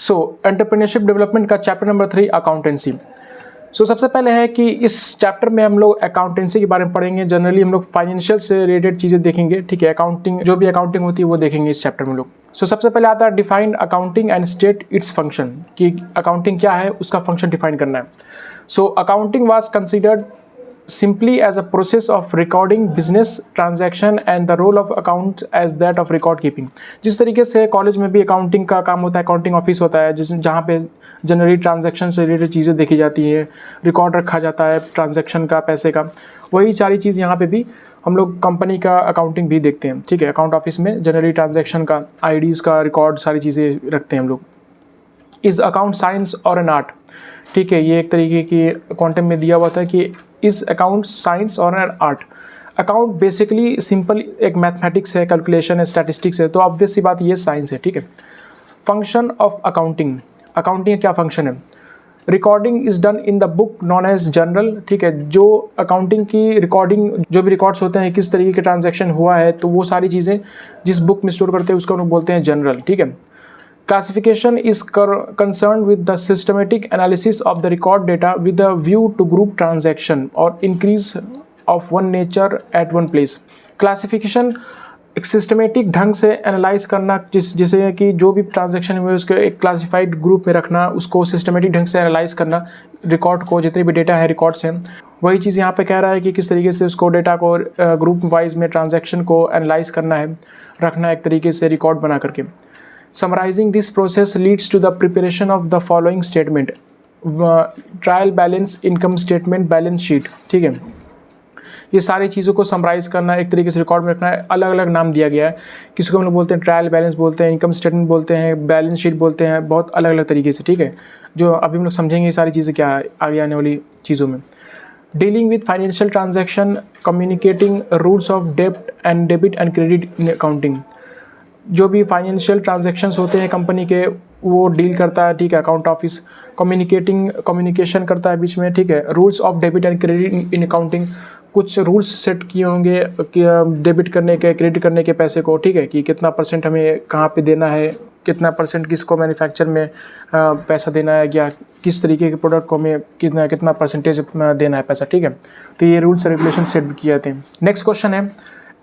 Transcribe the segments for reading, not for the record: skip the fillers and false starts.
सो entrepreneurship development का chapter number 3 accountancy. सो सबसे पहले है कि इस चैप्टर में हम लोग अकाउंटेंसी के बारे में पढ़ेंगे। जनरली हम लोग फाइनेंशियल से रिलेटेड चीज़ें देखेंगे, ठीक है। अकाउंटिंग, जो भी अकाउंटिंग होती है वो देखेंगे इस चैप्टर में लोग। सो सबसे पहले आता है define accounting and state its function, कि अकाउंटिंग क्या है, उसका फंक्शन डिफाइन करना है। So accounting was considered simply as a process of recording business transaction and the role of account as that of record keeping। जिस तरीके से college में भी अकाउंटिंग का काम होता है, अकाउंटिंग ऑफिस होता है जहाँ पे जनरली ट्रांजैक्शन से रिलेटेड चीज़ें देखी जाती है, रिकॉर्ड रखा जाता है ट्रांजैक्शन का, पैसे का, वही सारी चीज़ यहाँ पे भी हम लोग कंपनी का अकाउंटिंग भी देखते हैं, ठीक है। अकाउंट ऑफिस में जनरली ट्रांजैक्शन का आईडी, उसका रिकॉर्ड, सारी चीज़ें रखते हैं हम लोग। इज़ अकाउंट साइंस और एन आर्ट, ठीक है। ये एक तरीके की क्वांटम में दिया हुआ था कि इज़ अकाउंट साइंस और an art. Account basically simple एक मैथमेटिक्स है, कैलकुलेशन है, स्टैटिस्टिक्स है, तो ऑब्वियस सी बात ये साइंस है, ठीक है। फंक्शन ऑफ अकाउंटिंग, अकाउंटिंग क्या फंक्शन है। Recording is done in the book known as journal, ठीक है। जो अकाउंटिंग की रिकॉर्डिंग, जो भी रिकॉर्ड्स होते हैं किस तरीके के ट्रांजैक्शन हुआ है, तो वो सारी चीज़ें जिस बुक में स्टोर करते हैं उसको हम लोग बोलते हैं जर्नल, ठीक है। Classification is concerned with the systematic analysis of the record data with a view to group transaction or increase of one nature at one place। Classification एक सिस्टमेटिक ढंग से एनालाइज करना, जिसे कि जो भी ट्रांजैक्शन हुए उसको एक क्लासिफाइड ग्रुप में रखना, उसको सिस्टमेटिक ढंग से एनालाइज करना, रिकॉर्ड को, जितने भी डेटा है रिकॉर्ड्स हैं, वही चीज़ यहाँ पे कह रहा है कि किस तरीके से उसको डेटा को ग्रुप वाइज में ट्रांजैक्शन को एनालाइज करना है, रखना एक तरीके से रिकॉर्ड बना करके। Summarizing this process leads to the preparation of the following statement: trial balance, income statement, balance sheet, ठीक है। ये सारी चीज़ों को समराइज़ करना, एक तरीके से रिकॉर्ड में रखना है। अलग अलग नाम दिया गया है, किसी को हम लोग बोलते हैं ट्रायल बैलेंस बोलते हैं, इनकम स्टेटमेंट बोलते हैं, बैलेंस शीट बोलते हैं, बहुत अलग अलग तरीके से, ठीक है। जो अभी हम लोग समझेंगे ये सारी चीज़ें क्या है आगे आने वाली चीज़ों में। Dealing with financial transaction, communicating rules of डेब्ट and debit and credit in accounting. जो भी फाइनेंशियल ट्रांजैक्शंस होते हैं कंपनी के, वो डील करता है, ठीक है, अकाउंट ऑफिस। कम्युनिकेशन करता है बीच में, ठीक है। Rules of debit and credit in accounting, कुछ रूल्स सेट किए होंगे कि डेबिट करने के, क्रेडिट करने के पैसे को, ठीक है, कि कितना परसेंट हमें कहाँ पे देना है, कितना परसेंट किसको मैन्युफैक्चर में पैसा देना है, या किस तरीके के प्रोडक्ट को हमें कितना परसेंटेज देना है पैसा, ठीक है। तो ये रूल्स रेगुलेशन सेट किए जाते हैं। नेक्स्ट क्वेश्चन है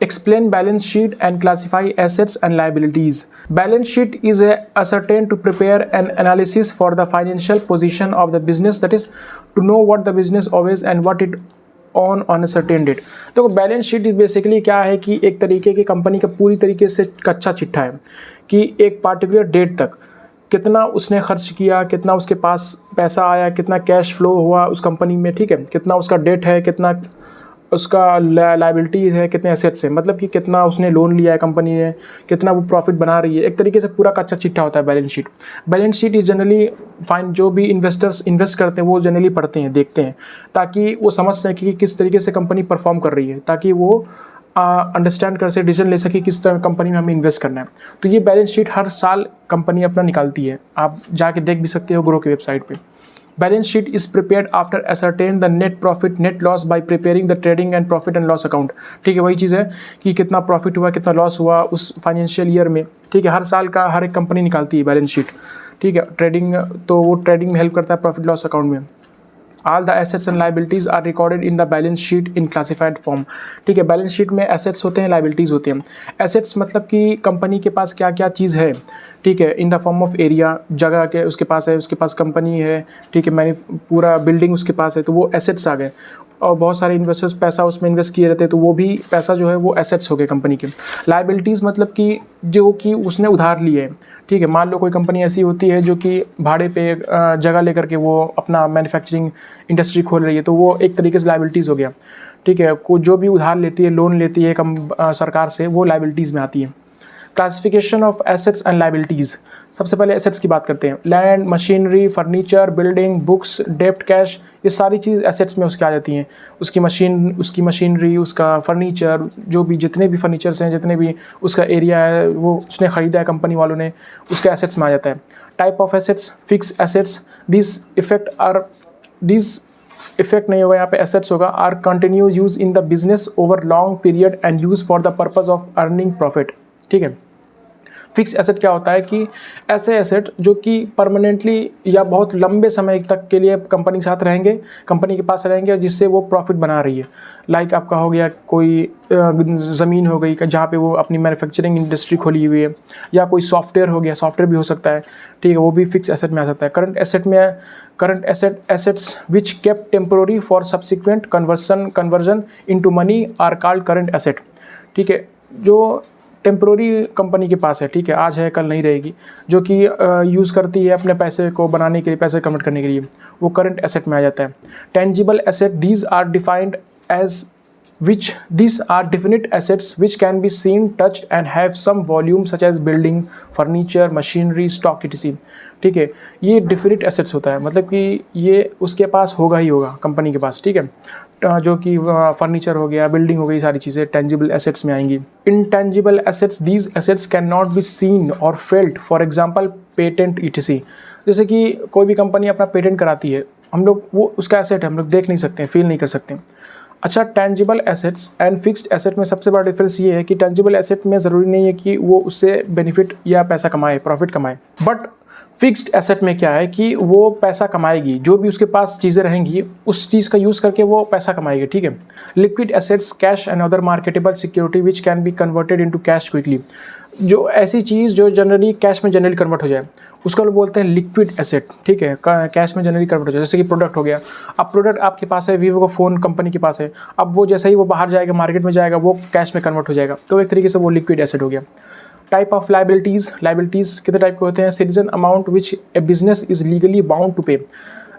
explain balance sheet and classify assets and liabilities। Balance sheet is ascertained to prepare an analysis for the financial position of the business, that is to know what the business owes and what it on a certain date। तो balance sheet basically क्या है कि एक तरीके की company का पूरी तरीके से कच्चा चिट्ठा है कि एक पार्टिकुलर डेट तक कितना उसने खर्च किया, कितना उसके पास पैसा आया, कितना कैश फ्लो हुआ उस कंपनी में, ठीक है, कितना उसका डेट है, कितना उसका लाइबिलिटीज़ है, कितने एसेट्स है, मतलब कि कितना उसने लोन लिया है कंपनी ने, कितना वो प्रॉफिट बना रही है। एक तरीके से पूरा कच्चा चिट्ठा होता है balance sheet. Balance sheet is generally fine, जो भी इन्वेस्टर्स इन्वेस्ट करते हैं वो जनरली पढ़ते हैं, देखते हैं, ताकि वो समझ सकें कि किस तरीके से कंपनी परफॉर्म कर रही है, ताकि वो अंडरस्टैंड कर सके, डिसीजन ले सके किस तरह कंपनी में हमें इन्वेस्ट करना है। तो ये बैलेंस शीट हर साल कंपनी अपना निकालती है, आप जाके देख भी सकते हो ग्रो की वेबसाइट पर। Balance sheet is prepared after ascertain the net profit net loss by preparing the trading and profit and loss account। ठीक है, वही चीज़ है कि कितना प्रॉफिट हुआ, कितना लॉस हुआ उस फाइनेंशियल ईयर में, ठीक है। हर साल का हर एक कंपनी निकालती है बैलेंस शीट, ठीक है। ट्रेडिंग, तो वो ट्रेडिंग में हेल्प करता है प्रॉफिट लॉस अकाउंट में। All the assets and liabilities are recorded in the balance sheet in classified form। ठीक है, बैलेंस शीट में एसेट्स होते हैं, लाइबिलिटीज़ होते हैं। एसेट्स मतलब कि कंपनी के पास क्या क्या चीज़ है, ठीक है, in the form of area, जगह के उसके पास है, उसके पास कंपनी है, ठीक है, पूरा बिल्डिंग उसके पास है, तो वो एसेट्स आ गए। और बहुत सारे इन्वेस्टर्स पैसा उसमें इन्वेस्ट किए रहते हैं, तो वो भी पैसा जो है वो एसेट्स हो गए कंपनी के। लाइबिलिटीज़ मतलब कि जो कि उसने उधार लिए है, ठीक है। मान लो कोई कंपनी ऐसी होती है जो कि भाड़े पे जगह लेकर के वो अपना मैन्युफैक्चरिंग इंडस्ट्री खोल रही है, तो वो एक तरीके से लाइबिलिटीज़ हो गया, ठीक है। को जो भी उधार लेती है, लोन लेती है सरकार से, वो लाइबिलिटीज़ में आती है। Classification of assets and liabilities, सबसे पहले एसेट्स की बात करते हैं। Land, machinery, furniture, building, books, डेप्ट, कैश, ये सारी चीज़ एसेट्स में उसके आ जाती हैं। उसकी मशीनरी, उसका फर्नीचर, जो भी जितने भी फर्नीचर्स हैं, जितने भी उसका एरिया है, वो उसने ख़रीदा है कंपनी वालों ने, उसके एसेट्स में आ जाता है। Type of assets, fix assets, this effect नहीं होगा यहाँ पे, एसेट्स होगा। Are continue use in the business over long period and use for the purpose of earning profit, ठीक है। फिक्स एसेट क्या होता है कि ऐसे एसेट जो कि परमानेंटली या बहुत लंबे समय तक के लिए कंपनी के साथ रहेंगे, कंपनी के पास रहेंगे, और जिससे वो प्रॉफिट बना रही है। लाइक आपका हो गया कोई ज़मीन हो गई जहाँ पे वो अपनी मैन्युफैक्चरिंग इंडस्ट्री खोली हुई है, या कोई सॉफ्टवेयर हो गया, सॉफ्टवेयर भी हो सकता है, ठीक है, वो भी फिक्स एसेट में आ सकता है। Current assets which kept temporary for subsequent conversion into money are called current asset, ठीक है, जो टेम्प्रोरी कंपनी के पास है, ठीक है, आज है कल नहीं रहेगी, जो कि यूज़ करती है अपने पैसे को बनाने के लिए, पैसे कन्वर्ट करने के लिए, वो करंट एसेट में आ जाता है। Tangible asset these are defined as which these are definite assets which can be seen, touched and have some volume such as building, furniture, machinery, stock etc, ठीक है। ये डिफिनिट एसेट्स होता है, मतलब कि ये उसके पास होगा ही होगा कंपनी के पास, ठीक है, जो कि फर्नीचर हो गया, बिल्डिंग हो गई, सारी चीज़ें टेंजिबल एसेट्स में आएंगी। Intangible assets these assets can not be seen और felt, for example patent etc, जैसे कि कोई भी कंपनी अपना पेटेंट कराती है, हम लोग वो उसका एसेट है, हम लोग देख नहीं सकते, फील नहीं कर सकते। अच्छा, tangible assets and fixed asset में सबसे बड़ा डिफरेंस ये है कि टेंजिबल एसेट में ज़रूरी नहीं है कि वो उससे बेनिफिट या पैसा कमाए, प्रॉफिट कमाए, बट फिक्स्ड एसेट में क्या है कि वो पैसा कमाएगी, जो भी उसके पास चीज़ें रहेंगी उस चीज़ का यूज़ करके वो पैसा कमाएगी, ठीक है। Liquid assets cash and other marketable security which can be converted into cash quickly, जो ऐसी चीज़ जो जनरली कैश में जनरली कन्वर्ट हो जाए उसको लोग बोलते हैं लिक्विड एसेट, ठीक है, कैश में जनरली कन्वर्ट हो जाए। जैसे कि प्रोडक्ट हो गया, अब प्रोडक्ट आपके पास है, वीवो का फ़ोन कंपनी के पास है, अब वो जैसे ही वो बाहर जाएगा, मार्केट में जाएगा, वो कैश में कन्वर्ट हो जाएगा, तो एक तरीके से वो लिक्विड एसेट हो गया। टाइप ऑफ लाइबिलिटीज़ कितने टाइप के होते हैं? Citizen amount which a business is legally bound to pay,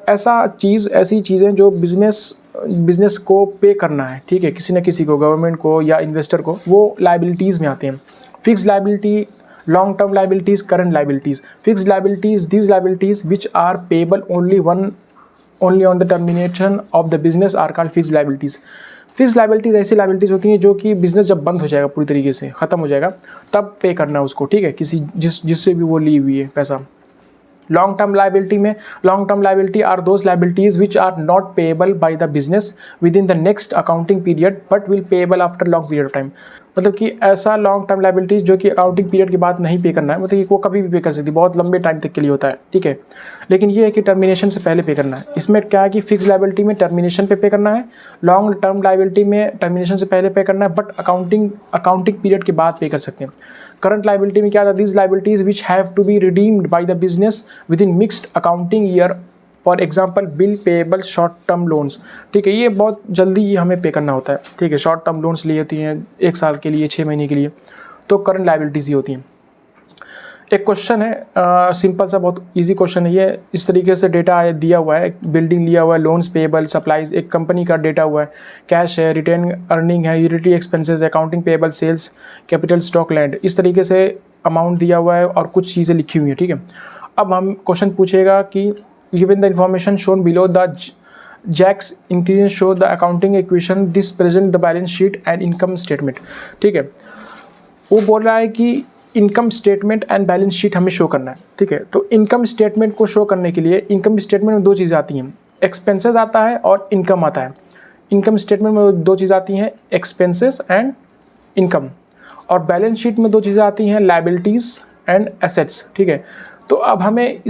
ऐसी चीज़ें जो बिजनेस को पे करना है, ठीक है, किसी न किसी को, गवर्नमेंट को या इन्वेस्टर को, वो लाइबिलिटीज़ में आते हैं। Fix liability, long term liabilities, current liabilities. Fix liabilities these liabilities which are payable only on the termination of the business are called fix liabilities. Fix liabilities ऐसी लाइबिलिटीज़ होती हैं जो कि बिजनेस जब बंद हो जाएगा, पूरी तरीके से ख़त्म हो जाएगा, तब पे करना है उसको, ठीक है, जिससे भी वो ली हुई है पैसा। Long term liability are those liabilities which are not payable by the business within the next accounting period but will payable after long period of time, मतलब कि ऐसा लॉन्ग टर्म लाइबिलिटीज जो कि अकाउंटिंग पीरियड के बाद नहीं पे करना है, मतलब कि वो कभी भी पे कर सकती है, बहुत लंबे टाइम तक के लिए होता है, ठीक है, लेकिन ये है कि टर्मिनेशन से पहले पे करना है। इसमें क्या है कि फिक्स लाइबिलिटी में टर्मिनेशन पे करना है, लॉन्ग टर्म लाइबिलिटी में टर्मिनेशन से पहले पे करना है, बट अकाउंटिंग पीरियड के बाद पे कर सकते हैं। करंट लाइबिलिटी में क्या था? These liabilities which have to be redeemed by the business within mixed accounting year, for example bill payable short term loans, ठीक है, ये बहुत जल्दी ये हमें पे करना होता है, ठीक है, शॉर्ट टर्म लोन्स लिए होती हैं 1 साल के लिए, 6 महीने के लिए, तो करंट लाइबिलिटीज ही होती हैं। एक क्वेश्चन है, सिंपल सा, बहुत इजी क्वेश्चन है ये, इस तरीके से डेटा दिया हुआ है, बिल्डिंग लिया हुआ है, लोन्स पेएबल, सप्लाईज, एक कंपनी का डेटा हुआ है, कैश है, रिटेन अर्निंग है, utility expenses, accounting payable, sales, capital, stock, land, इस तरीके से अमाउंट दिया हुआ है और कुछ चीज़ें लिखी हुई हैं, ठीक है। अब हम क्वेश्चन पूछेगा कि given the information shown below the jacks increase show the accounting equation this present the balance sheet and income statement, ठीक है, वो बोल रहा है कि income statement and balance sheet हमें शो करना है, ठीक है। तो इनकम स्टेटमेंट को शो करने के लिए इनकम स्टेटमेंट में 2 चीज़ें आती हैं, एक्सपेंसेस आता है और इनकम आता है। इनकम स्टेटमेंट में 2 चीज़ें आती हैं, एक्सपेंसेस एंड इनकम, और बैलेंस शीट में 2 चीज़ें आती हैं, लायबिलिटीज़ एंड एसेट्स, ठीक है। तो अब हमें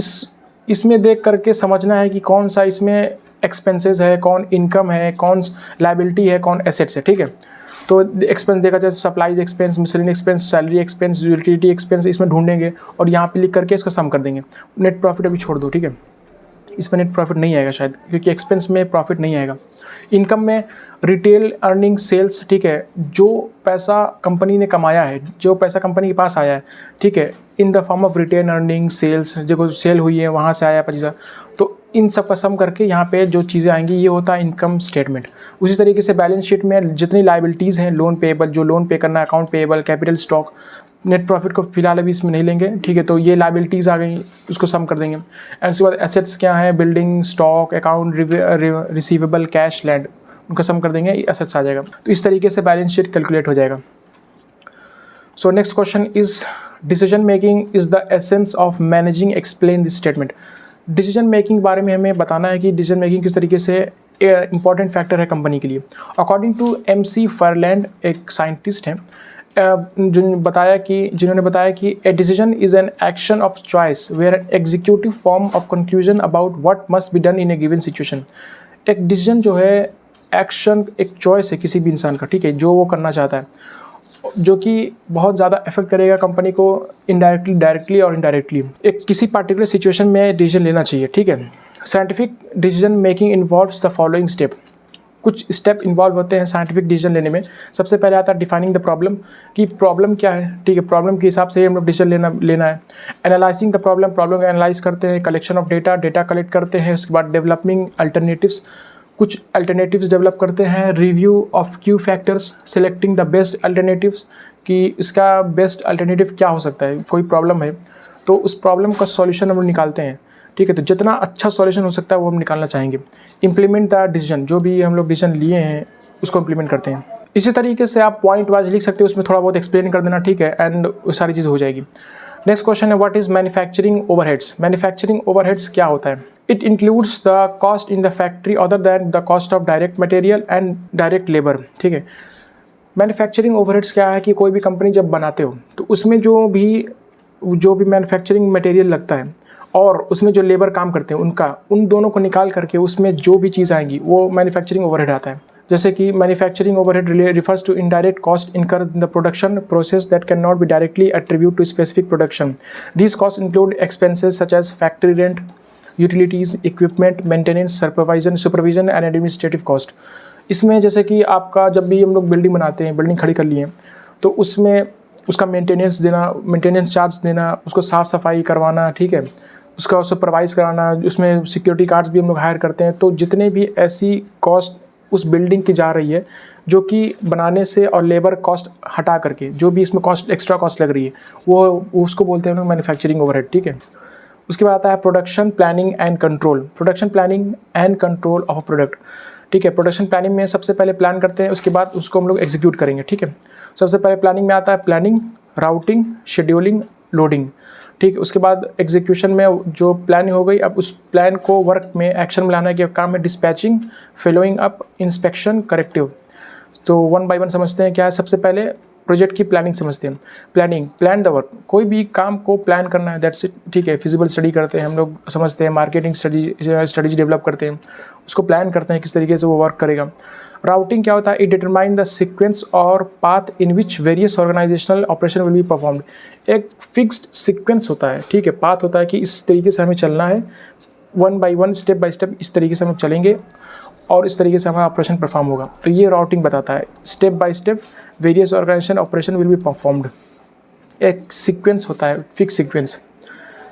इसमें देख करके समझना है कि कौन सा इसमें एक्सपेंसेस है, कौन इनकम है, कौन लायबिलिटी है, कौन एसेट्स है, ठीक है। तो एक्सपेंस देखा जाए, supplies expense, miscellaneous expense, salary expense, utility expense, इसमें ढूंढेंगे और यहाँ पे लिख करके इसको सम कर देंगे। नेट प्रॉफिट अभी छोड़ दो, ठीक है, इसमें नेट प्रॉफिट नहीं आएगा शायद, क्योंकि एक्सपेंस में प्रॉफिट नहीं आएगा। इनकम में रिटेल अर्निंग, सेल्स, ठीक है, जो पैसा कंपनी ने कमाया है, जो पैसा कंपनी के पास आया है, ठीक है, in the form of retain earning, sales, जो सेल हुई है वहाँ से आया 25,000, तो इन सब का सम करके यहाँ पे जो चीज़ें आएंगी ये होता है इनकम स्टेटमेंट। उसी तरीके से बैलेंस शीट में जितनी लायबिलिटीज़ हैं, लोन पेएबल, जो लोन पे करना है, account payable, capital, stock, net profit को फिलहाल अभी इसमें नहीं लेंगे, ठीक है, तो ये लायबिलिटीज़ आ गई, उसको सम कर देंगे। एंड उसके बाद एसेट्स क्या है? Building, stock, account receivable, cash, land, उनका सम कर देंगे, एसेट्स आ जाएगा। तो इस तरीके से बैलेंस शीट कैलकुलेट हो जाएगा। So next question is decision making is the essence of managing, explain this statement. Decision making बारे में हमें बताना है कि डिसीजन मेकिंग किस तरीके से इंपॉर्टेंट फैक्टर है कंपनी के लिए। अकॉर्डिंग टू MC फरलैंड, एक साइंटिस्ट हैं, जिन्होंने बताया कि a decision is an action of choice where executive form of conclusion about what must be done in a given situation. एक डिसीजन जो है एक्शन, एक चॉइस है किसी भी इंसान का, ठीक है, जो वो करना चाहता है, जो कि बहुत ज़्यादा इफेक्ट करेगा कंपनी को इनडायरेक्टली, डायरेक्टली और इनडायरेक्टली। एक किसी पार्टिकुलर सिचुएशन में डिसीजन लेना चाहिए, ठीक है। Scientific decision making involves the following step. कुछ स्टेप इन्वॉल्व होते हैं साइंटिफिक डिसीजन लेने में। सबसे पहले आता है डिफाइनिंग द प्रॉब्लम, कि प्रॉब्लम क्या है, ठीक है, प्रॉब्लम के हिसाब से हम लोग डिसीजन लेना है। एनालाइजिंग द प्रॉब्लम, प्रॉब्लम को एनालाइज करते हैं। Collection of data, data collect करते हैं। उसके बाद डेवलपिंग अल्टरनेटिव्स, कुछ अल्टरनेटिव्स डेवलप करते हैं। Review of Q factors, selecting the best alternatives, कि इसका बेस्ट अल्टरनेटिव क्या हो सकता है। कोई प्रॉब्लम है तो उस प्रॉब्लम का सॉल्यूशन हम लोग निकालते हैं, ठीक है, तो जितना अच्छा सॉल्यूशन हो सकता है वो हम निकालना चाहेंगे। इम्प्लीमेंट द डिसीजन, जो भी हम लोग डिसीजन लिए हैं उसको इम्प्लीमेंट करते हैं। इसी तरीके से आप पॉइंट वाइज लिख सकते हो, उसमें थोड़ा बहुत एक्सप्लेन कर देना, ठीक है, एंड सारी चीज़ हो जाएगी। नेक्स्ट क्वेश्चन है what is manufacturing overheads. Manufacturing overheads क्या होता है? It includes the cost in the factory other than the cost of direct material and direct labour, ठीक है। मैन्युफैक्चरिंग ओवरहेड्स क्या है कि कोई भी कंपनी जब बनाते हो तो उसमें जो भी मैन्युफैक्चरिंग मटेरियल लगता है और उसमें जो लेबर काम करते हैं उन दोनों को निकाल करके उसमें जो भी चीज़ आएंगी वो मैन्युफैक्चरिंग ओवरहेड आता है। जैसे कि manufacturing overhead refers to indirect cost incur in the production process that can not be directly attribute to specific production. These cost include expenses such as factory rent, utilities, equipment, maintenance, supervision and administrative cost. इसमें जैसे कि आपका जब भी हम लोग building बनाते हैं, बिल्डिंग खड़ी कर लिए हैं, तो उसमें उसका मेंटेनेंस देना, मेंटेनेंस चार्ज देना, उसको साफ़ सफाई करवाना, ठीक है, उसका सुपरवाइज़ कराना, उसमें सिक्योरिटी गार्ड्स भी हम लोग हायर करते हैं। तो जितने भी ऐसी कॉस्ट उस बिल्डिंग की जा रही है जो कि बनाने से और लेबर कॉस्ट हटा करके जो भी इसमें कॉस्ट, एक्स्ट्रा कॉस्ट लग रही है, वो उसको बोलते हैं हम लोग मैन्युफैक्चरिंग ओवरहेड, ठीक है। उसके बाद आता है production planning and control. Production planning and control of product, ठीक है। प्रोडक्शन प्लानिंग में सबसे पहले प्लान करते हैं, उसके बाद उसको हम लोग एग्जीक्यूट करेंगे, ठीक है। सबसे पहले प्लानिंग में आता है प्लानिंग, राउटिंग, शेड्यूलिंग, लोडिंग, ठीक है। उसके बाद एग्जीक्यूशन में जो प्लान हो गई, अब उस प्लान को वर्क में, एक्शन में लाने के काम में dispatching, following up, inspection, corrective. तो वन बाय वन समझते हैं क्या है। सबसे पहले प्रोजेक्ट की प्लानिंग समझते हैं। प्लानिंग, प्लान द वर्क, कोई भी काम को प्लान करना है, दैट्स इट, ठीक है। फिजिबल स्टडी करते हैं हम लोग, समझते हैं, मार्केटिंग स्ट्रेटेजी डेवलप करते हैं, उसको प्लान करते हैं किस तरीके से वो वर्क करेगा। राउटिंग क्या होता है? इट डिटरमाइन द सीक्वेंस और path in which various organizational operation will be performed. एक फिक्स्ड सीक्वेंस होता है, ठीक है, पाथ होता है कि इस तरीके से हमें चलना है, one by one, step by step, इस तरीके से हम चलेंगे और इस तरीके से हमारा ऑपरेशन परफॉर्म होगा। तो ये राउटिंग बताता है, step by step various organization operation will be performed. एक सीक्वेंस होता है, fix sequence.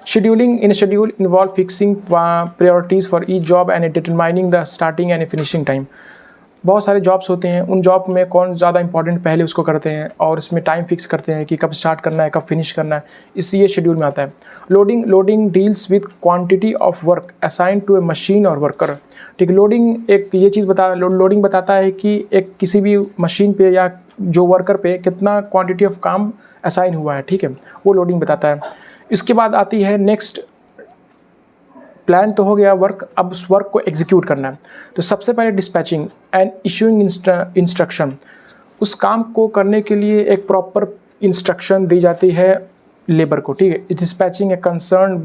Scheduling, in schedule involve fixing priorities for each job and determining the starting and finishing time. बहुत सारे जॉब्स होते हैं, उन जॉब में कौन ज़्यादा इंपॉर्टेंट पहले उसको करते हैं और इसमें टाइम फिक्स करते हैं कि कब स्टार्ट करना है, कब फिनिश करना है, इससे ये शेड्यूल में आता है। Loading deals with quantity of work assign to a machine और वर्कर, ठीक है। लोडिंग एक ये चीज़ लोडिंग बताता है कि एक किसी भी मशीन पे या जो वर्कर पे कितना क्वांटिटी ऑफ काम असाइन हुआ है, ठीक है, वो लोडिंग बताता है। इसके बाद आती है नेक्स्ट, प्लान तो हो गया वर्क, अब उस वर्क को एग्जीक्यूट करना है। तो सबसे पहले डिस्पैचिंग एंड इशूइंग इंस्ट्रक्शन, उस काम को करने के लिए एक प्रॉपर इंस्ट्रक्शन दी जाती है लेबर को, ठीक है। Dispatching a concern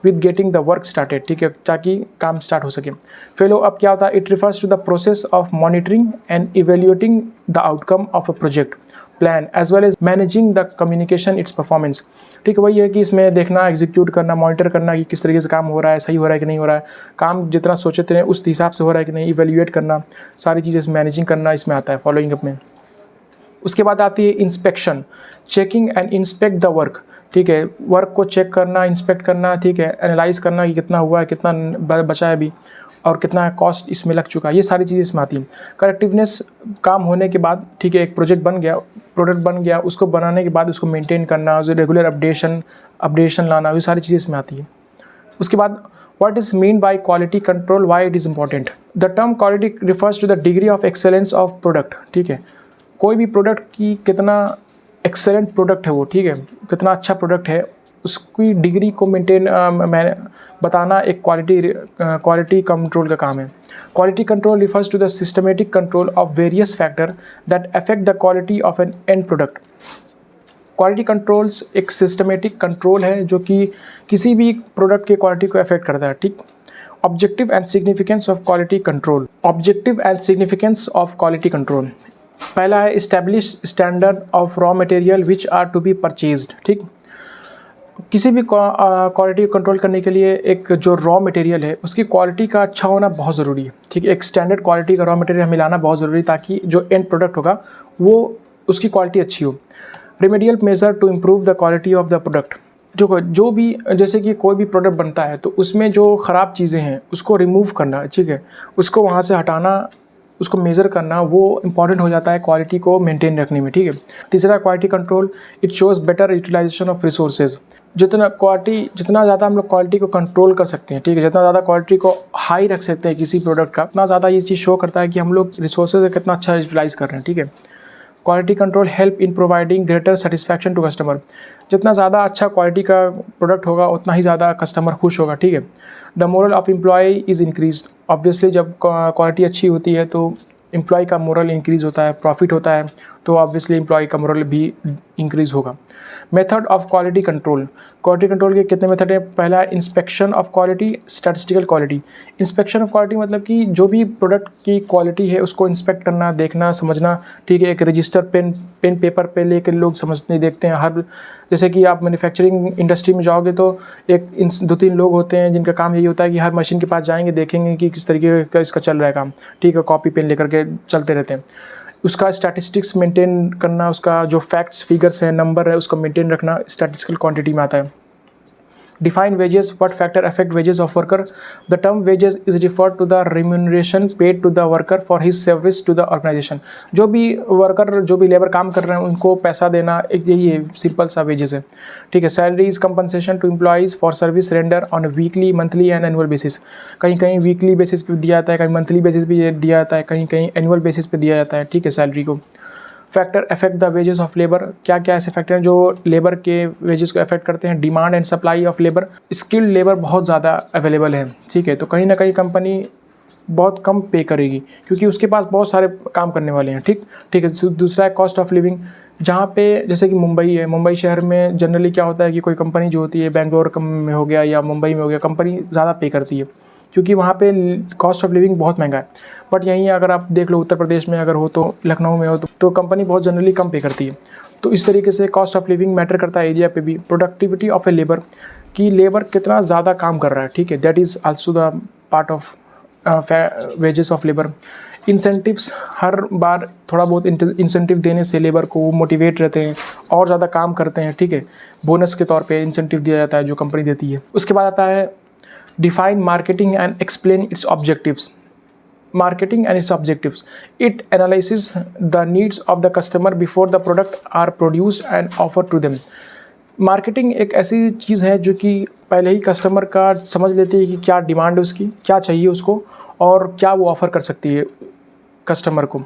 with getting the work started, ठीक है, ताकि काम स्टार्ट हो सके। फॉलो अप क्या होता है? It refers to the process of monitoring and evaluating the outcome of a project plan as well as managing the communication its performance, ठीक है। वही है कि इसमें देखना, एग्जीक्यूट करना, मॉनिटर करना कि किस तरीके से काम हो रहा है, सही हो रहा है कि नहीं हो रहा है, काम जितना सोचे थे उस हिसाब से हो रहा है कि नहीं, इवेल्युएट करना, सारी चीज़ें मैनेजिंग करना इसमें आता है, फॉलोइंग अप में। उसके बाद आती है inspection, checking and inspect the work, ठीक है, वर्क को चेक करना, इंस्पेक्ट करना, ठीक है, एनालाइज करना कि कितना हुआ है, कितना बचा है अभी और कितना कॉस्ट इसमें लग चुका है, ये सारी चीज़ें इसमें आती हैं। करेक्टिवनेस, काम होने के बाद, ठीक है, एक प्रोडक्ट बन गया, उसको बनाने के बाद उसको मेंटेन करना, उसे रेगुलर अपडेशन लाना, ये सारी चीज़ें इसमें आती हैं। उसके बाद what is mean by quality control, why it is important. The term quality refers to the degree of excellence of product, ठीक है, कोई भी प्रोडक्ट की कितना एक्सेलेंट प्रोडक्ट है वो, ठीक है, कितना अच्छा प्रोडक्ट है, उसकी डिग्री को बताना एक क्वालिटी कंट्रोल का काम है। Quality control refers to the systematic control of various factor that affect the quality of an end product. Quality controls एक सिस्टमेटिक कंट्रोल है जो कि किसी भी प्रोडक्ट की क्वालिटी को अफेक्ट करता है, ठीक। Objective and significance of quality control. Objective and significance of quality control, पहला है establish standard of raw material which are to be purchased, ठीक। किसी भी क्वालिटी कंट्रोल करने के लिए एक जो रॉ मटेरियल है उसकी क्वालिटी का अच्छा होना बहुत ज़रूरी है, ठीक है। एक स्टैंडर्ड क्वालिटी का रॉ मटेरियल मिलाना बहुत ज़रूरी है ताकि जो एंड प्रोडक्ट होगा वो उसकी क्वालिटी अच्छी हो। Remedial measure to improve the quality of the product, जो भी जैसे कि कोई भी प्रोडक्ट बनता है तो उसमें जो ख़राब चीज़ें हैं उसको रिमूव करना, ठीक है, उसको वहाँ से हटाना, उसको मेज़र करना, वो इंपॉर्टेंट हो जाता है क्वालिटी को मेंटेन रखने में, ठीक है। तीसरा quality control, it shows better utilization of resources. जितना ज़्यादा हम लोग क्वालिटी को कंट्रोल कर सकते हैं, ठीक है, जितना ज़्यादा क्वालिटी को हाई रख सकते हैं किसी प्रोडक्ट का, उतना ज़्यादा ये चीज़ शो करता है कि हम लोग रिसोर्सेज का कितना अच्छा यूटिलाइज़ कर रहे हैं, ठीक है। Quality control help in providing greater satisfaction to customer. जितना ज़्यादा अच्छा क्वालिटी का प्रोडक्ट होगा उतना ही ज़्यादा कस्टमर खुश होगा, ठीक है। The moral of employ is increase. Obviously जब क्वालिटी अच्छी होती है तो एम्प्लॉय का मोरल इंक्रीज़ होता है, प्रॉफिट होता है, तो ऑब्वियसली एम्प्लॉय का मोरल भी इंक्रीज़ होगा। Method of quality control, quality control के कितने मेथड हैं। पहला है inspection of quality, statistical quality. Inspection of quality मतलब कि जो भी प्रोडक्ट की क्वालिटी है उसको इंस्पेक्ट करना, देखना, समझना, ठीक है। एक रजिस्टर पेन पेपर पे लेकर लोग समझते देखते हैं। हर जैसे कि आप मैन्युफैक्चरिंग इंडस्ट्री में जाओगे तो एक 2-3 लोग होते हैं जिनका काम यही होता है कि हर मशीन के पास जाएंगे, देखेंगे कि किस तरीके का इसका चल रहा है काम, ठीक है, कॉपी पेन लेकर के चलते रहते हैं। उसका स्टैटिस्टिक्स मेंटेन करना, उसका जो फैक्ट्स फिगर्स है, नंबर है, उसको मेंटेन रखना स्टैटिस्टिकल क्वांटिटी में आता है। Define wages, what factor affect wages of worker. The term wages is referred to the remuneration paid to the worker for his service to the organization. जो भी worker, जो भी लेबर काम कर रहे हैं उनको पैसा देना, एक यही है, सिंपल सा वेजेस है, ठीक है। Salary is compensation to employees for service render on weekly, monthly and annual basis. कहीं कहीं वीकली बेसिस पे दिया जाता है, कहीं मंथली बेसिस पे दिया जाता है, कहीं कहीं एनुअल बेसिस पे दिया जाता है, ठीक है, सैलरी को। Factor affect the wages of labour, क्या क्या ऐसे फैक्टर हैं जो लेबर के वेजेस को अफेक्ट करते हैं। Demand and supply of labour, skilled labour बहुत ज़्यादा अवेलेबल है, ठीक है, तो कहीं ना कहीं कंपनी बहुत कम पे करेगी क्योंकि उसके पास बहुत सारे काम करने वाले हैं, ठीक है। दूसरा है कॉस्ट ऑफ लिविंग, जहाँ पे जैसे कि मुंबई है, मुंबई शहर में जनरली क्या होता है कि कोई कंपनी जो होती है बेंगलोर में हो गया या मुंबई में हो गया, कंपनी ज़्यादा पे करती है क्योंकि वहाँ पे कॉस्ट ऑफ लिविंग बहुत महंगा है। बट यहीं अगर आप देख लो उत्तर प्रदेश में अगर हो तो, लखनऊ में हो तो कंपनी बहुत जनरली कम पे करती है। तो इस तरीके से कॉस्ट ऑफ लिविंग मैटर करता है एरिया पे भी। प्रोडक्टिविटी ऑफ ए लेबर, कि लेबर कितना ज़्यादा काम कर रहा है, ठीक है, that is also the part of wages of labour. Incentives, हर बार थोड़ा बहुत इंसेंटिव देने से लेबर को मोटिवेट रहते हैं और ज़्यादा काम करते हैं, ठीक है, बोनस के तौर पे इंसेंटिव दिया जाता है जो कंपनी देती है। उसके बाद आता है define marketing and explain its objectives. Marketing and its objectives, it analyzes the needs of the customer before the product are produced and offered to them. Marketing एक ऐसी चीज़ है जो कि पहले ही कस्टमर का समझ लेती है कि क्या डिमांड है उसकी, क्या चाहिए उसको और क्या वो ऑफ़र कर सकती है कस्टमर को।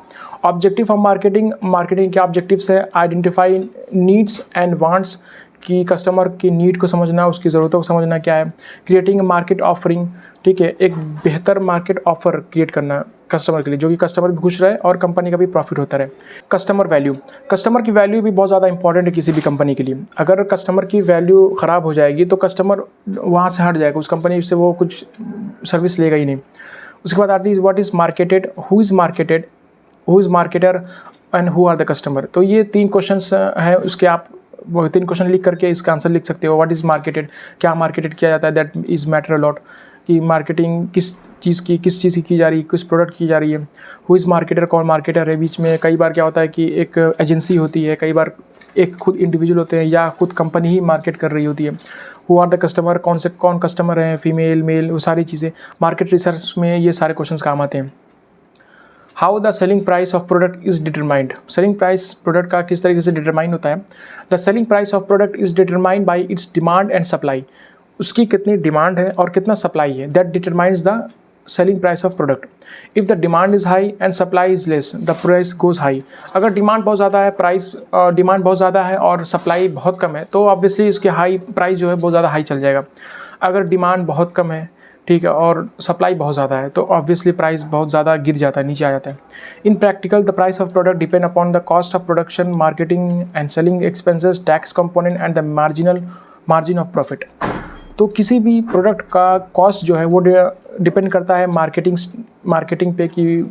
ऑब्जेक्टिव ऑफ मार्केटिंग, मार्केटिंग के ऑब्जेक्टिव्स है आइडेंटिफाई नीड्स एंड वांट्स, कि कस्टमर की नीड को समझना, उसकी ज़रूरतों को समझना क्या है। क्रिएटिंग मार्केट ऑफरिंग, ठीक है, एक बेहतर मार्केट ऑफर क्रिएट करना कस्टमर के लिए जो कि कस्टमर भी खुश रहे और कंपनी का भी प्रॉफिट होता रहे। कस्टमर वैल्यू, कस्टमर की वैल्यू भी बहुत ज़्यादा इंपॉर्टेंट है किसी भी कंपनी के लिए। अगर कस्टमर की वैल्यू ख़राब हो जाएगी तो कस्टमर वहाँ से हट जाएगा, उस कंपनी से वो कुछ सर्विस लेगा ही नहीं। उसके बाद आती है what is marketed, who is marketer and who are the customer. तो ये 3 क्वेश्चंस हैं, उसके आप वो 3 क्वेश्चन लिख करके इसका आंसर लिख सकते हो। व्हाट इज़ मार्केटेड, क्या मार्केटेड किया जाता है, that is matter a lot, कि मार्केटिंग किस चीज़ की की जा रही है, किस प्रोडक्ट की जा रही है। हु इज़ मार्केटर, कौन मार्केटर है। बीच में कई बार क्या होता है कि एक एजेंसी होती है, कई बार एक खुद इंडिविजुअल होते हैं या खुद कंपनी ही मार्केट कर रही होती है। हु आर द कस्टमर, कौन कस्टमर हैं, फीमेल मेल, वो सारी चीज़ें मार्केट रिसर्च में ये सारे क्वेश्चन काम आते हैं। How the selling price of product is determined, selling price product का किस तरीके से डिटरमाइन होता है। The selling price of product is determined by its demand and supply, उसकी कितनी डिमांड है और कितना सप्लाई है, that determines the selling price of product. If the demand is high and supply is less the price goes high. अगर demand बहुत ज़्यादा है, डिमांड बहुत ज़्यादा है और सप्लाई बहुत कम है तो ऑब्वियसली उसकी प्राइस जो है बहुत ज़्यादा हाई चल जाएगा। अगर डिमांड बहुत कम है, ठीक है, और सप्लाई बहुत ज़्यादा है, तो ऑब्वियसली प्राइस बहुत ज़्यादा गिर जाता है, नीचे आ जाता है। इन practical the price of product depend upon the cost of production, marketing and selling expenses, tax component and the margin of profit. तो किसी भी प्रोडक्ट का कॉस्ट जो है वो डिपेंड करता है मार्केटिंग पे, कि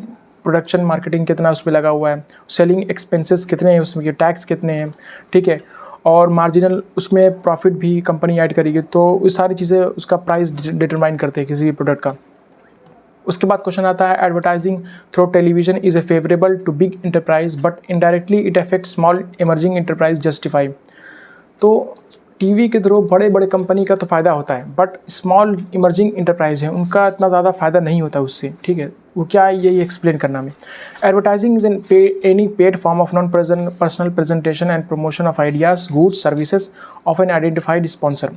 प्रोडक्शन मार्केटिंग कितना उस पर लगा हुआ है, सेलिंग एक्सपेंसेस कितने हैं उसमें, टैक्स कितने हैं, ठीक है, और मार्जिनल उसमें प्रॉफिट भी कंपनी ऐड करेगी। तो ये सारी चीज़ें उसका प्राइस डिटरमाइन करते हैं किसी भी प्रोडक्ट का। उसके बाद क्वेश्चन आता है, advertising through television is a favourable to big enterprise but indirectly it affect small emerging enterprise justify. तो टीवी के थ्रू बड़े बड़े कंपनी का तो फ़ायदा होता है, बट स्मॉल इमर्जिंग इंटरप्राइज है उनका इतना ज़्यादा फ़ायदा नहीं होता उससे, ठीक है। वो क्या है, यही एक्सप्लेन करना में। Advertising is any paid form of non personal presentation and promotion of ideas, goods, services of an identified sponsor,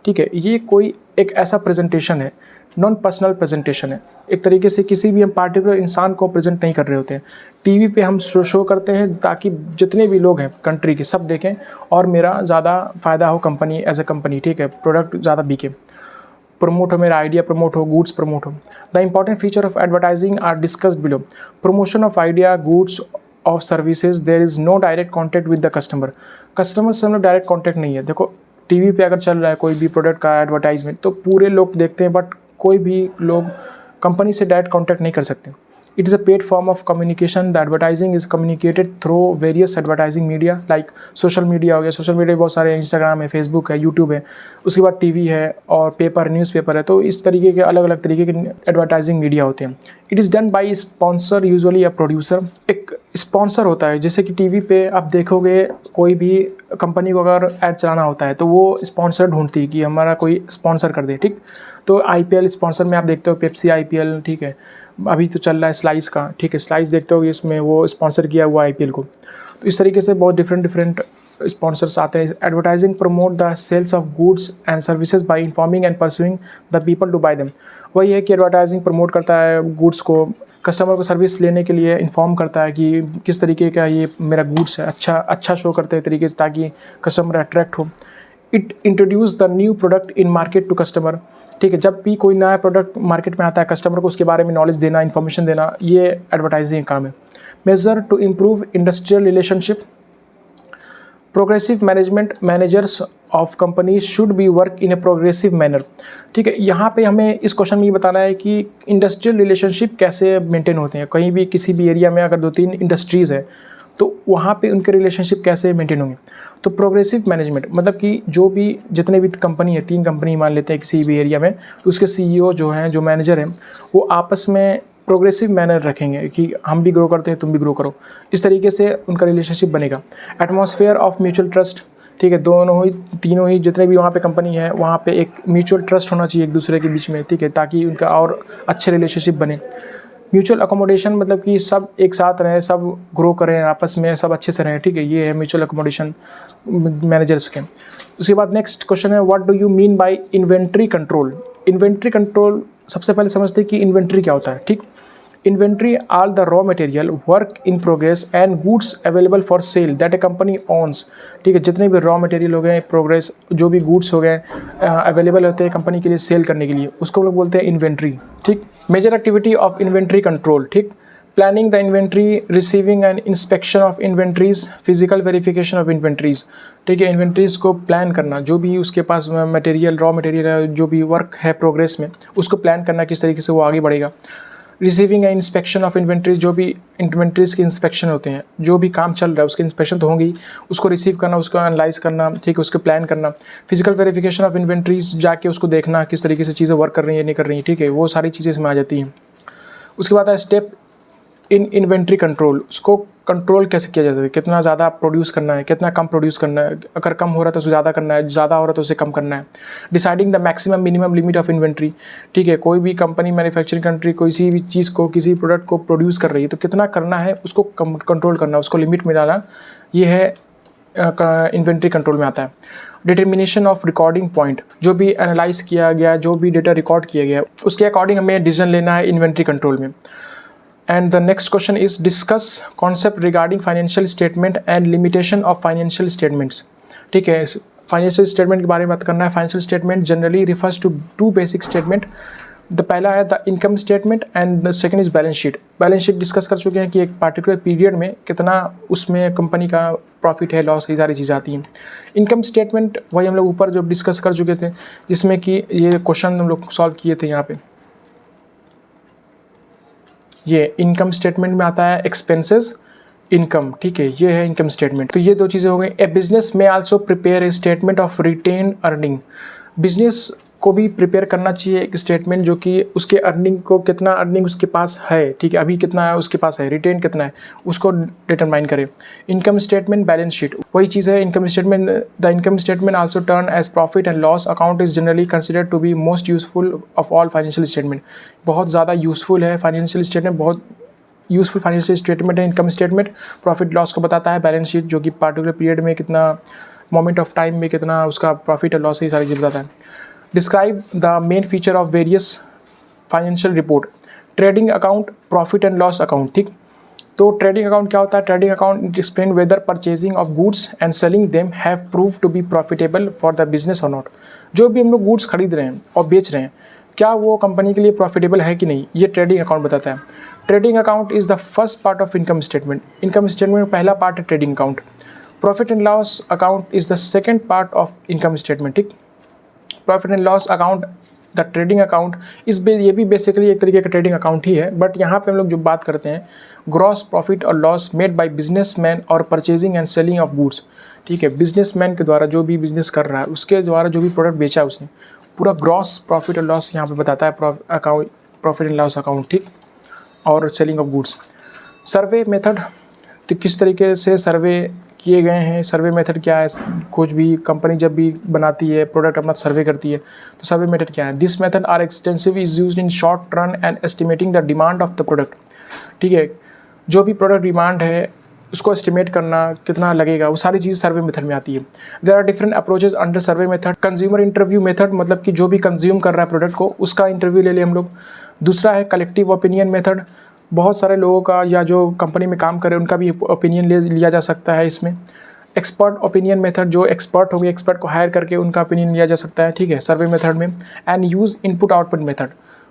ठीक है। ये कोई एक ऐसा प्रेजेंटेशन है, नॉन पर्सनल प्रेजेंटेशन है, एक तरीके से किसी भी हम पार्टिकुलर इंसान को प्रेजेंट नहीं कर रहे होते हैं। टीवी पे हम शो करते हैं ताकि जितने भी लोग हैं कंट्री के सब देखें और मेरा ज़्यादा फ़ायदा हो कंपनी एज ए कंपनी, ठीक है, प्रोडक्ट ज़्यादा बिके, प्रमोट हो, मेरा आइडिया प्रमोट हो, गुड्स प्रमोट हो। The important feature of advertising are discussed below. Promotion of idea, goods of services, there is no direct contact with the customer. Customer से हम लोग डायरेक्ट कॉन्टैक्ट नहीं है। देखो टीवी पे अगर चल रहा है कोई भी प्रोडक्ट का एडवर्टाइजमेंट तो पूरे लोग देखते हैं, बट कोई भी लोग कंपनी से डायरेक्ट कॉन्टैक्ट नहीं कर सकते। It is a paid form of communication. The advertising is communicated through various advertising media, like social media हो गया, सोशल मीडिया बहुत सारे, इंस्टाग्राम है, फेसबुक है, यूट्यूब है, उसके बाद टीवी है और पेपर, न्यूज़पेपर है। तो इस तरीके के अलग अलग तरीके के एडवर्टाइजिंग मीडिया होते हैं। It is done by sponsor, usually a producer. एक स्पॉन्सर होता है, जैसे कि टीवी पे आप देखोगे कोई भी कंपनी को अगर ऐड चलाना होता है तो वो स्पॉन्सर ढूंढती है कि हमारा कोई स्पॉन्सर कर दे, ठीक। तो आईपीएल स्पॉन्सर में आप देखते हो पेप्सी आईपीएल, ठीक है, अभी तो चल रहा है स्लाइस का, ठीक है, स्लाइस देखते हो इसमें वो स्पॉन्सर किया हुआ आईपीएल को। तो इस तरीके से बहुत डिफरेंट स्पॉन्सर्स आते हैं। Advertising promote the sales of goods and services by informing and pursuing the people to buy them. वही है कि एडवर्टाइजिंग प्रमोट करता है गुड्स को, कस्टमर को सर्विस लेने के लिए इन्फॉर्म करता है कि किस तरीके का ये मेरा गुड्स है, अच्छा शो करते हैं तरीके से ताकि कस्टमर अट्रैक्ट हो। It introduce the new product in market to customer, ठीक है। जब भी कोई नया प्रोडक्ट मार्केट में आता है कस्टमर को उसके बारे में नॉलेज देना, इन्फॉर्मेशन देना, ये एडवर्टाइजिंग काम है। Measure to improve industrial relationship, progressive management, managers of companies should be work in a progressive manner, ठीक है। यहाँ पे हमें इस क्वेश्चन में ये बताना है कि इंडस्ट्रियल रिलेशनशिप कैसे मेंटेन होते हैं। कहीं भी किसी भी एरिया में अगर 2-3 इंडस्ट्रीज़ है तो वहाँ पे उनके रिलेशनशिप कैसे मेंटेन होंगे। तो प्रोग्रेसिव मैनेजमेंट मतलब कि जो भी जितने भी कंपनी है, 3 कंपनी मान लेते हैं किसी भी एरिया में, तो उसके सीईओ जो हैं, जो मैनेजर हैं, वो आपस में प्रोग्रेसिव मैनर रखेंगे कि हम भी ग्रो करते हैं, तुम भी ग्रो करो। इस तरीके से उनका रिलेशनशिप बनेगा। एटमॉस्फेयर ऑफ म्यूचुअल ट्रस्ट, ठीक है, दोनों ही तीनों ही जितने भी वहाँ पे कंपनी है वहाँ पे एक म्यूचुअल ट्रस्ट होना चाहिए एक दूसरे के बीच में, ठीक है, ताकि उनका और अच्छे रिलेशनशिप बने। म्यूचुअल अकोमोडेशन मतलब कि सब एक साथ रहें, सब ग्रो करें आपस में, सब अच्छे से रहें, ठीक है, ये है म्यूचुअल अकोमोडेशन मैनेजर्स के। उसके बाद नेक्स्ट क्वेश्चन है, what do you mean by inventory control. Inventory control सबसे पहले समझते हैं कि इन्वेंट्री क्या होता है, ठीक। Inventory all the raw material, work in progress and goods available for sale that A company ons, ठीक है। जितने भी रॉ मटेरियल हो गए, प्रोग्रेस जो भी गुड्स हो गए अवेलेबल होते हैं कंपनी के लिए सेल करने के लिए, उसको लोग बोलते हैं इन्वेंट्री, ठीक। Major activity of inventory control, ठीक। Planning the inventory, receiving and inspection of inventories, physical verification of inventories, ठीक है। इन्वेंट्रीज को प्लान करना, जो भी उसके पास मटेरियल, रॉ मटेरियल है, जो भी वर्क है प्रोग्रेस में, उसको प्लान करना किस तरीके से वो आगे बढ़ेगा। Receiving and inspection of inventories, जो भी इन्वेंट्रीज के इंस्पेक्शन होते हैं, जो भी काम चल रहा है उसके इंस्पेक्शन तो होंगी, उसको रिसीव करना, उसको एनालाइज करना, ठीक है, उसको प्लान करना। फिजिकल वेरिफिकेशन ऑफ इन्वेंट्रीज, जाके उसको देखना किस तरीके से चीज़ें वर्क कर रही है नहीं कर रही हैं, ठीक है, वो सारी चीज़ें इसमें आ जाती हैं। उसके बाद है स्टेप इन इन्वेंट्री कंट्रोल, उसको कंट्रोल कैसे किया जाता है, कितना ज़्यादा प्रोड्यूस करना है, कितना कम प्रोड्यूस करना है, अगर कम हो रहा है तो उसे ज़्यादा करना है, ज़्यादा हो रहा है तो उसे कम करना है। Deciding the maximum minimum limit of inventory, ठीक है, कोई भी कंपनी, मैन्युफैक्चरिंग कंट्री किसी भी चीज़ को, किसी प्रोडक्ट को प्रोड्यूस कर रही है तो कितना करना है उसको कंट्रोल करना, उसको लिमिट में डालना, ये है इन्वेंट्री कंट्रोल में आता है। डिटर्मिनेशन ऑफ रिकॉर्डिंग पॉइंट, जो भी एनालाइज किया गया, जो भी डेटा रिकॉर्ड किया गया उसके अकॉर्डिंग हमें डिसीजन लेना है इन्वेंट्री कंट्रोल में। And the next question is discuss concept regarding financial statement and limitation of financial statements, ठीक है। फाइनेंशियल स्टेटमेंट के बारे में बात करना है। Financial statement generally refers to two basic statement. The पहला है the income statement and the second is balance sheet. Balance sheet discuss कर चुके हैं कि एक पार्टिकुलर पीरियड में कितना उसमें कंपनी का प्रॉफिट है, लॉस, ये सारी चीज़ें आती हैं। इनकम स्टेटमेंट वही हम लोग ऊपर जो डिस्कस कर चुके थे, जिसमें कि ये क्वेश्चन हम लोग सॉल्व किए थे यहाँ पे। ये इनकम स्टेटमेंट में आता है एक्सपेंसेस, इनकम, ठीक है, ये है इनकम स्टेटमेंट। तो ये दो चीज़ें हो गई। ए बिजनेस में also prepare a statement of retain earning. Business को भी प्रिपेयर करना चाहिए एक स्टेटमेंट जो कि उसके अर्निंग को, कितना अर्निंग उसके पास है, ठीक है, अभी कितना है उसके पास है, रिटेन कितना है, उसको डिटरमाइन करे। इनकम स्टेटमेंट, बैलेंस शीट वही चीज़ है। Income statement, the income statement also turn as profit and loss account is generally considered to be most useful of all financial statement. बहुत ज़्यादा यूजफुल है फाइनेंशियल स्टेटमेंट, बहुत useful financial statement है। Income statement profit loss को बताता है। Balance sheet जो कि पार्टिकुलर पीरियड में कितना, मोमेंट ऑफ टाइम में कितना उसका प्रॉफिट और लॉस है, ये सारी चीज़ बताता है। Describe the main feature of various financial report. Trading account, profit and loss account, ठीक। तो ट्रेडिंग अकाउंट क्या होता है? Trading account explain whether purchasing of goods and selling them have prove to be profitable for the business और not. जो भी हम लोग गुड्स खरीद रहे हैं और बेच रहे हैं, क्या वो कंपनी के लिए प्रॉफिटेबल है कि नहीं, ये ट्रेडिंग अकाउंट बताता है। Trading account is the first part of income statement. Income statement में पहला पार्ट है trading account. Profit and loss account is the second part of income statement, ठीक। Profit and loss account, the trading account, ये भी basically एक तरीके का trading account ही है, बट यहाँ पे हम लोग जो बात करते हैं ग्रॉस प्रॉफिट और लॉस मेड बाय बिजनेसमैन और purchasing and selling of goods, ठीक है। बिजनेसमैन के द्वारा जो भी बिजनेस कर रहा है, उसके द्वारा जो भी प्रोडक्ट बेचा उसने, पूरा ग्रॉस प्रॉफिट और लॉस यहाँ पे बताता है account, profit and loss account, ठीक। और selling of goods. Survey method, तो किस तरीके से सर्वे किए गए हैं, सर्वे मेथड क्या है, कुछ भी कंपनी जब भी बनाती है प्रोडक्ट अपना सर्वे करती है, तो सर्वे मेथड क्या है। This method are extensive is used in short run and estimating the demand of the product, ठीक है। जो भी प्रोडक्ट डिमांड है उसको एस्टिमेट करना कितना लगेगा, वो सारी चीज़ सर्वे मेथड में आती है। There are different approaches under survey method. Consumer interview method, मतलब कि जो भी कंज्यूम कर रहा है प्रोडक्ट को उसका इंटरव्यू ले हम लोग। दूसरा है कलेक्टिव ओपिनियन मेथड, बहुत सारे लोगों का या जो कंपनी में काम करे उनका भी ओपिनियन लिया जा सकता है इसमें। एक्सपर्ट ओपिनियन मेथड, जो एक्सपर्ट होंगे, एक्सपर्ट को हायर करके उनका ओपिनियन लिया जा सकता है, ठीक है, सर्वे मेथड में। And use input output method,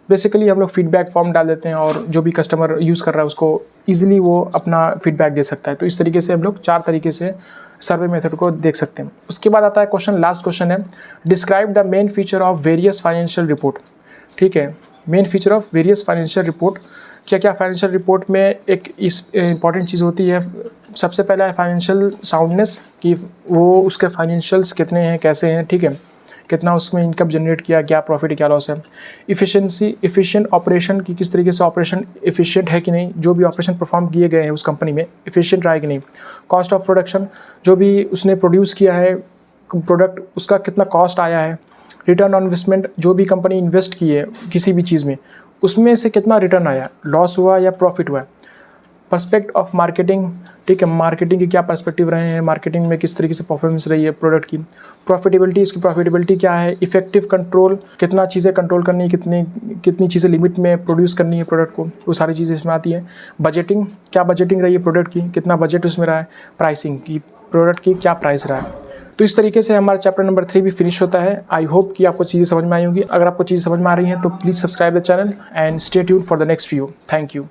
basically हम लोग फीडबैक फॉर्म डाल देते हैं और जो भी कस्टमर यूज़ कर रहा है उसको ईजिली वो अपना फीडबैक दे सकता है। तो इस तरीके से हम लोग 4 तरीके से सर्वे मेथड को देख सकते हैं। उसके बाद आता है क्वेश्चन, लास्ट क्वेश्चन है, describe the main feature of various financial report, ठीक है। Main feature of various financial report, क्या क्या फाइनेंशियल रिपोर्ट में एक इस इंपॉर्टेंट चीज़ होती है। सबसे पहला है फाइनेंशियल साउंडनेस, कि वो उसके फाइनेंशियल्स कितने हैं, कैसे हैं, ठीक है, कितना उसमें इनकम जनरेट किया, क्या प्रॉफिट, क्या लॉस है। इफ़िशिएंसी, इफ़िशिएंट ऑपरेशन, की किस तरीके से ऑपरेशन इफ़िशिएंट है कि नहीं, जो भी ऑपरेशन परफॉर्म किए गए हैं उस कंपनी में इफ़िशिएंट रहा है कि नहीं। कॉस्ट ऑफ प्रोडक्शन, जो भी उसने प्रोड्यूस किया है प्रोडक्ट, उसका कितना कॉस्ट आया है। रिटर्न ऑन इन्वेस्टमेंट, जो भी कंपनी इन्वेस्ट की है किसी भी चीज़ में उसमें से कितना रिटर्न आया, लॉस हुआ या प्रॉफिट हुआ। पर्सपेक्ट ऑफ मार्केटिंग, ठीक है, मार्केटिंग के क्या पर्सपेक्टिव रहे हैं, मार्केटिंग में किस तरीके से परफॉर्मेंस रही है प्रोडक्ट की। प्रॉफिटेबिलिटी, इसकी प्रॉफिटेबिलिटी क्या है। इफेक्टिव कंट्रोल, कितना चीज़ें कंट्रोल करनी है, कितनी चीज़ें लिमिट में प्रोड्यूस करनी है प्रोडक्ट को, वो सारी चीज़ें इसमें आती है। बजटिंग, क्या बजटिंग रही है प्रोडक्ट की, कितना बजट उसमें रहा है। प्राइसिंग, की प्रोडक्ट की क्या प्राइस रहा है। तो इस तरीके से हमारा चैप्टर नंबर 3 भी फिनिश होता है। आई होप कि आपको चीज़ें समझ में आई होंगी। अगर आपको चीज़ें समझ में आ रही हैं तो please subscribe the channel and stay tuned for the next video. Thank you.